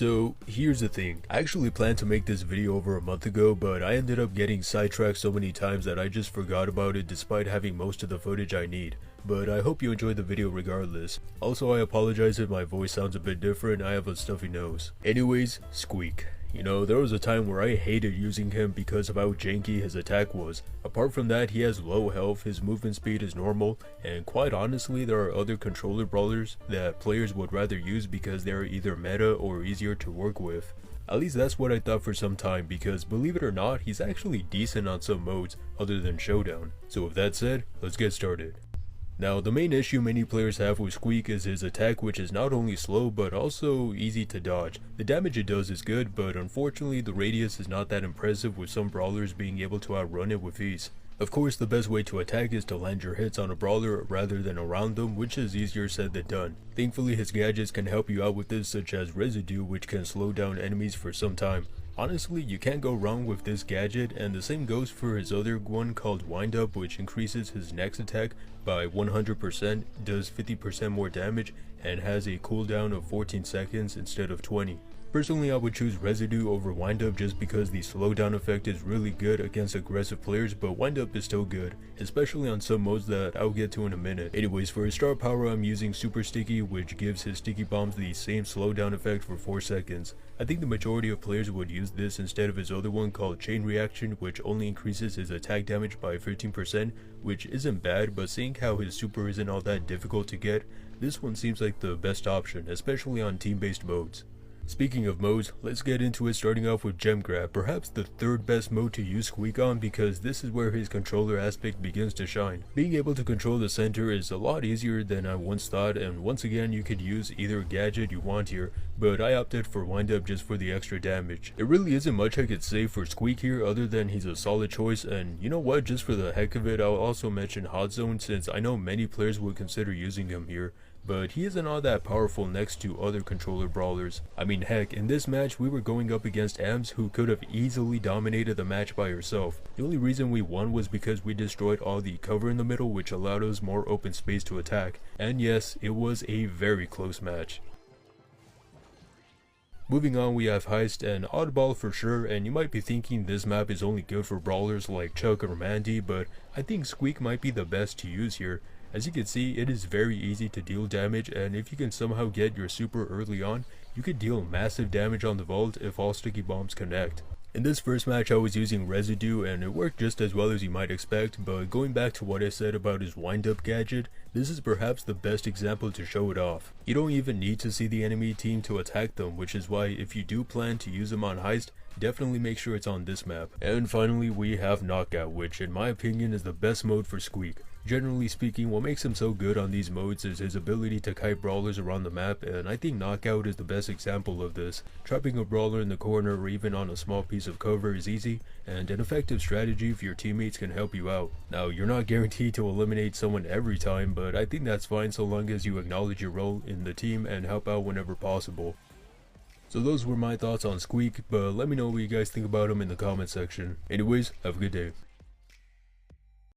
So here's the thing, I actually planned to make this video over a month ago, but I ended up getting sidetracked so many times that I just forgot about it despite having most of the footage I need. But I hope you enjoyed the video regardless. Also, I apologize if my voice sounds a bit different, I have a stuffy nose. Anyways, Squeak. You know, there was a time where I hated using him because of how janky his attack was. Apart from that, he has low health, his movement speed is normal, and quite honestly there are other controller brawlers that players would rather use because they are either meta or easier to work with. At least that's what I thought for some time, because believe it or not, he's actually decent on some modes other than Showdown. So with that said, let's get started. Now, the main issue many players have with Squeak is his attack, which is not only slow but also easy to dodge. The damage it does is good, but unfortunately the radius is not that impressive, with some brawlers being able to outrun it with ease. Of course, the best way to attack is to land your hits on a brawler rather than around them, which is easier said than done. Thankfully, his gadgets can help you out with this, such as Residue, which can slow down enemies for some time. Honestly, you can't go wrong with this gadget, and the same goes for his other one called Wind Up, which increases his next attack by 100%, does 50% more damage, and has a cooldown of 14 seconds instead of 20. Personally, I would choose Residue over Wind Up just because the slowdown effect is really good against aggressive players, but Wind Up is still good, especially on some modes that I'll get to in a minute. Anyways, for his star power, I'm using Super Sticky, which gives his sticky bombs the same slowdown effect for 4 seconds. I think the majority of players would use this instead of his other one called Chain Reaction, which only increases his attack damage by 15%, which isn't bad, but seeing how his super isn't all that difficult to get, this one seems like the best option, especially on team-based modes. Speaking of modes, let's get into it, starting off with Gem Grab, perhaps the third best mode to use Squeak on because this is where his controller aspect begins to shine. Being able to control the center is a lot easier than I once thought, and once again you could use either gadget you want here, but I opted for Wind Up just for the extra damage. There really isn't much I could say for Squeak here other than he's a solid choice, and you know what, just for the heck of it, I'll also mention Hot Zone since I know many players would consider using him here. But he isn't all that powerful next to other controller brawlers. I mean, heck, in this match we were going up against Ems, who could have easily dominated the match by herself. The only reason we won was because we destroyed all the cover in the middle, which allowed us more open space to attack. And yes, it was a very close match. Moving on, we have Heist and Oddball for sure, and you might be thinking this map is only good for brawlers like Chuck or Mandy, but I think Squeak might be the best to use here. As you can see, it is very easy to deal damage, and if you can somehow get your super early on, you could deal massive damage on the vault if all sticky bombs connect. In this first match I was using Residue and it worked just as well as you might expect, but going back to what I said about his Wind Up gadget, this is perhaps the best example to show it off. You don't even need to see the enemy team to attack them, which is why if you do plan to use him on Heist, definitely make sure it's on this map. And finally we have Knockout, which in my opinion is the best mode for Squeak. Generally speaking, what makes him so good on these modes is his ability to kite brawlers around the map, and I think Knockout is the best example of this. Trapping a brawler in the corner or even on a small piece of cover is easy, and an effective strategy if your teammates can help you out. Now, you're not guaranteed to eliminate someone every time, but I think that's fine so long as you acknowledge your role in the team and help out whenever possible. So those were my thoughts on Squeak, but let me know what you guys think about him in the comment section. Anyways, have a good day.